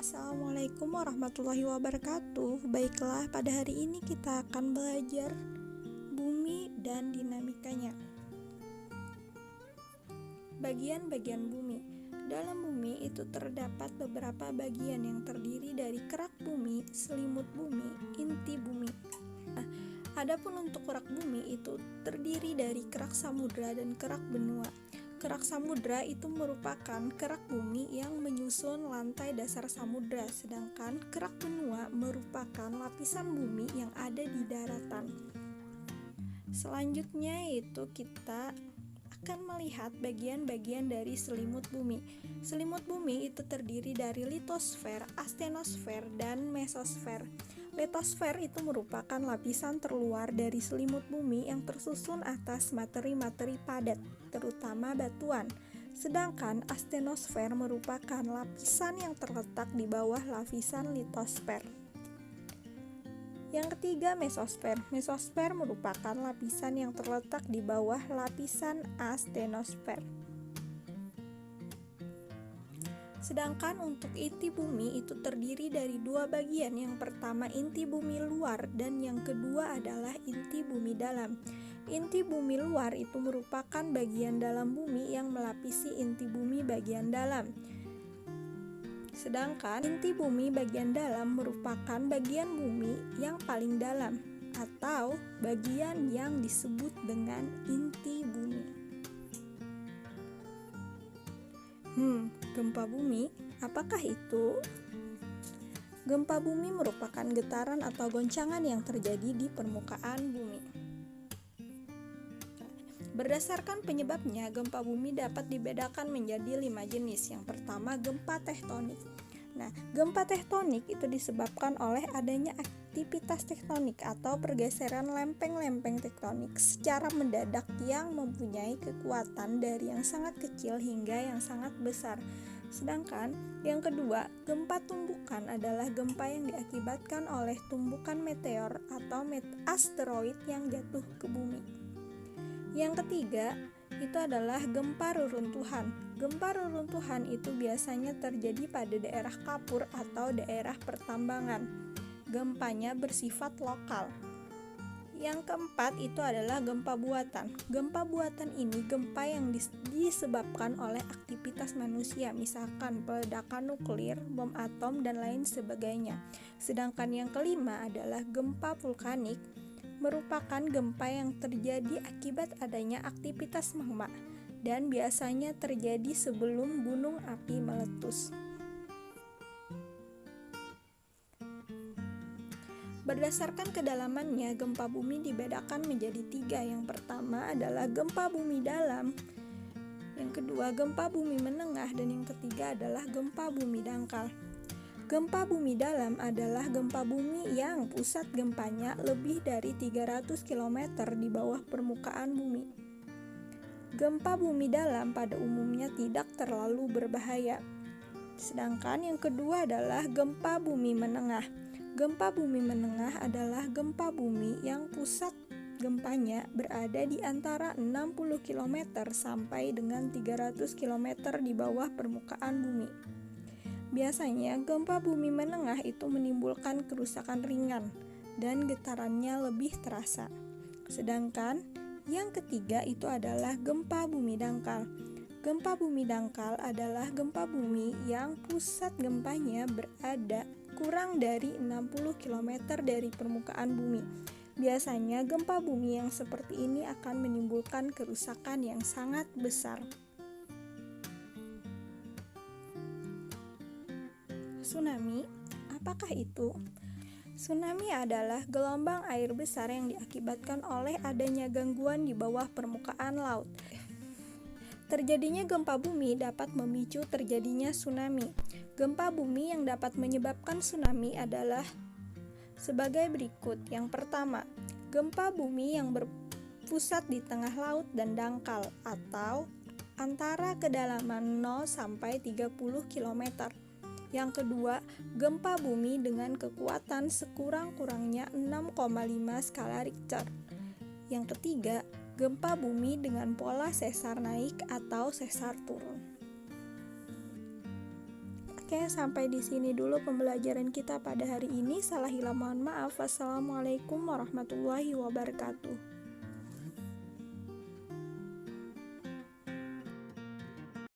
Assalamualaikum warahmatullahi wabarakatuh. Baiklah, pada hari ini kita akan belajar bumi dan dinamikanya. Bagian-bagian bumi. Dalam bumi itu terdapat beberapa bagian yang terdiri dari kerak bumi, selimut bumi, inti bumi. Adapun untuk kerak bumi itu terdiri dari kerak samudra dan kerak benua. Kerak samudra itu merupakan kerak bumi yang menyusun lantai dasar samudra, sedangkan kerak benua merupakan lapisan bumi yang ada di daratan. Selanjutnya yaitu kita akan melihat bagian-bagian dari selimut bumi. Selimut bumi itu terdiri dari litosfer, astenosfer, dan mesosfer. Litosfer itu merupakan lapisan terluar dari selimut bumi yang tersusun atas materi-materi padat, terutama batuan. Sedangkan astenosfer merupakan lapisan yang terletak di bawah lapisan litosfer. Yang ketiga, mesosfer. Mesosfer merupakan lapisan yang terletak di bawah lapisan astenosfer. Sedangkan untuk inti bumi itu terdiri dari dua bagian. Yang pertama inti bumi luar dan yang kedua adalah inti bumi dalam. Inti bumi luar itu merupakan bagian dalam bumi yang melapisi inti bumi bagian dalam. Sedangkan inti bumi bagian dalam merupakan bagian bumi yang paling dalam atau bagian yang disebut dengan inti bumi. Gempa bumi, apakah itu? Gempa bumi merupakan getaran atau goncangan yang terjadi di permukaan bumi. Berdasarkan penyebabnya, gempa bumi dapat dibedakan menjadi 5 jenis. Yang pertama, gempa tektonik. Gempa tektonik itu disebabkan oleh adanya aktivitas tektonik atau pergeseran lempeng-lempeng tektonik secara mendadak yang mempunyai kekuatan dari yang sangat kecil hingga yang sangat besar. Sedangkan yang kedua, gempa tumbukan adalah gempa yang diakibatkan oleh tumbukan meteor atau asteroid yang jatuh ke bumi. Yang ketiga, itu adalah gempa reruntuhan. Gempa reruntuhan itu biasanya terjadi pada daerah kapur atau daerah pertambangan. Gempanya bersifat lokal. Yang keempat itu adalah gempa buatan. Gempa buatan ini gempa yang disebabkan oleh aktivitas manusia, misalkan peledakan nuklir, bom atom, dan lain sebagainya. Sedangkan yang kelima adalah gempa vulkanik, merupakan gempa yang terjadi akibat adanya aktivitas magma dan biasanya terjadi sebelum gunung api meletus. Berdasarkan kedalamannya, gempa bumi dibedakan menjadi 3. Yang pertama adalah gempa bumi dalam, yang kedua gempa bumi menengah, dan yang ketiga adalah gempa bumi dangkal. Gempa bumi dalam adalah gempa bumi yang pusat gempanya lebih dari 300 km di bawah permukaan bumi. Gempa bumi dalam pada umumnya tidak terlalu berbahaya. Sedangkan yang kedua adalah gempa bumi menengah. Gempa bumi menengah adalah gempa bumi yang pusat gempanya berada di antara 60 km sampai dengan 300 km di bawah permukaan bumi. Biasanya gempa bumi menengah itu menimbulkan kerusakan ringan dan getarannya lebih terasa. Sedangkan yang ketiga itu adalah gempa bumi dangkal. Gempa bumi dangkal adalah gempa bumi yang pusat gempanya berada kurang dari 60 km dari permukaan bumi. Biasanya gempa bumi yang seperti ini akan menimbulkan kerusakan yang sangat besar. Tsunami, apakah itu? Tsunami adalah gelombang air besar yang diakibatkan oleh adanya gangguan di bawah permukaan laut. Terjadinya gempa bumi dapat memicu terjadinya tsunami. Gempa bumi yang dapat menyebabkan tsunami adalah sebagai berikut. Yang pertama, gempa bumi yang berpusat di tengah laut dan dangkal atau antara kedalaman 0 sampai 30 km. Yang kedua, gempa bumi dengan kekuatan sekurang-kurangnya 6,5 skala Richter. Yang ketiga, gempa bumi dengan pola sesar naik atau sesar turun. Oke, sampai di sini dulu pembelajaran kita pada hari ini. Salah hilang mohon maaf. Wassalamualaikum warahmatullahi wabarakatuh.